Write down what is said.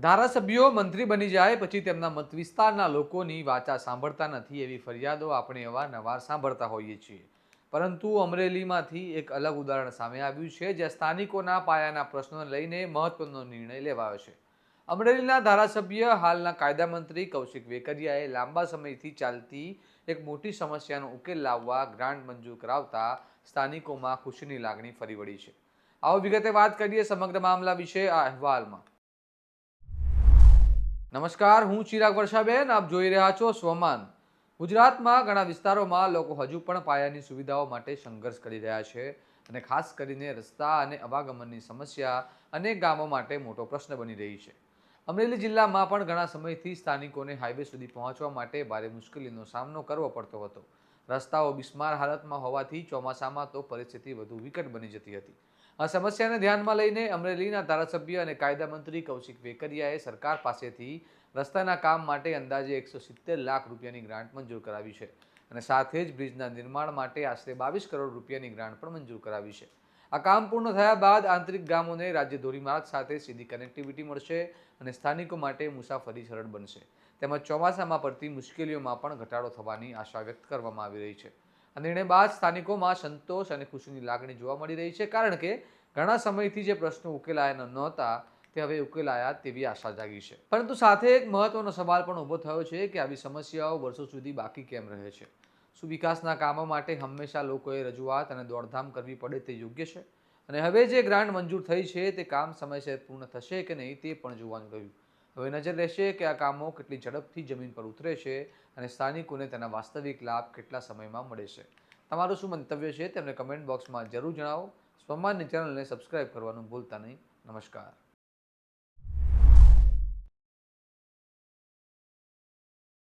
ધારાસભ્યો મંત્રી બની જાય પછી તેમના મત વિસ્તારના લોકોની વાચા સાંભળતા નથી એવી ફરિયાદો આપણે અવારનવાર સાંભળતા હોઈએ છીએ. પરંતુ અમરેલીમાંથી એક અલગ ઉદાહરણ સામે આવ્યું છે, જ્યાં સ્થાનિકોના પાયાના પ્રશ્નોને લઈને મહત્વનો નિર્ણય લેવાયો છે. અમરેલીના ધારાસભ્ય હાલના કાયદા મંત્રી કૌશિક વેકરિયાએ લાંબા સમયથી ચાલતી એક મોટી સમસ્યાનો ઉકેલ લાવવા ગ્રાન્ટ મંજૂર કરાવતા સ્થાનિકોમાં ખુશીની લાગણી ફરી વળી છે. આવો વિગતે વાત કરીએ સમગ્ર મામલા વિશે આ અહેવાલમાં. નમસ્કાર, હું ચિરાગ વર્ષાબેન, આપ જોઈ રહ્યા છો સ્વમાન. ગુજરાતમાં ઘણા વિસ્તારોમાં લોકો હજુ પણ પાયાની સુવિધાઓ માટે સંઘર્ષ કરી રહ્યા છે અને ખાસ કરીને રસ્તા અને અવાગમનની સમસ્યા અનેક ગામો માટે મોટો પ્રશ્ન બની રહી છે. અમરેલી જિલ્લામાં પણ ઘણા સમયથી સ્થાનિકોને હાઈવે સુધી પહોંચવા માટે ભારે મુશ્કેલીનો સામનો કરવો પડતો હતો. રસ્તાઓ બિસ્માર હાલતમાં હોવાથી ચોમાસામાં તો પરિસ્થિતિ વધુ વિકટ બની જતી હતી. આ સમસ્યાને ધ્યાનમાં લઈને અમરેલીના ધારાસભ્ય અને કાયદા મંત્રી કૌશિક વેકરિયાએ સરકાર પાસેથી રસ્તાના કામ માટે અંદાજે 170 લાખ રૂપિયાની ગ્રાન્ટ મંજૂર કરાવી છે અને સાથે જ બ્રિજના નિર્માણ માટે આશરે 22 કરોડ રૂપિયાની ગ્રાન્ટ પણ મંજૂર કરાવી છે. આ કામ પૂર્ણ થયા બાદ આંતરિક ગામોને રાજ્ય ધોરીમાર્ગ સાથે સીધી કનેક્ટિવિટી મળશે અને સ્થાનિકો માટે મુસાફરી સરળ બનશે. તેમજ ચોમાસામાં પડતી મુશ્કેલીઓમાં પણ ઘટાડો થવાની આશા વ્યક્ત કરવામાં આવી રહી છે. આ નિર્ણય બાદ સ્થાનિકોમાં સંતોષ અને ખુશીની લાગણી જોવા મળી રહી છે, કારણ કે ઘણા સમયથી જે પ્રશ્નો ઉકેલાયા નહોતા તે હવે ઉકેલાયા તેવી આશા જાગી છે. પરંતુ સાથે એક મહત્વનો સવાલ પણ ઊભો થયો છે કે આવી સમસ્યાઓ વર્ષો સુધી બાકી કેમ રહે છે? શું વિકાસના કામો માટે હંમેશા લોકોએ રજૂઆત અને દોડધામ કરવી પડે તે યોગ્ય છે? અને હવે જે ગ્રાન્ટ મંજૂર થઈ છે તે કામ સમયસર પૂર્ણ થશે કે નહીં તે પણ જોવાનું રહ્યું. હવે નજર રહેશે કે આ કામો કેટલી ઝડપથી જમીન પર ઉતરે છે અને સ્થાનિકોને તેના વાસ્તવિક લાભ કેટલા સમયમાં મળે છે. તમારું શું મંતવ્ય છે તેમને કમેન્ટ બોક્સમાં જરૂર જણાવો. સ્વમાનની ચેનલને સબસ્ક્રાઇબ કરવાનું ભૂલતા નહીં. નમસ્કાર.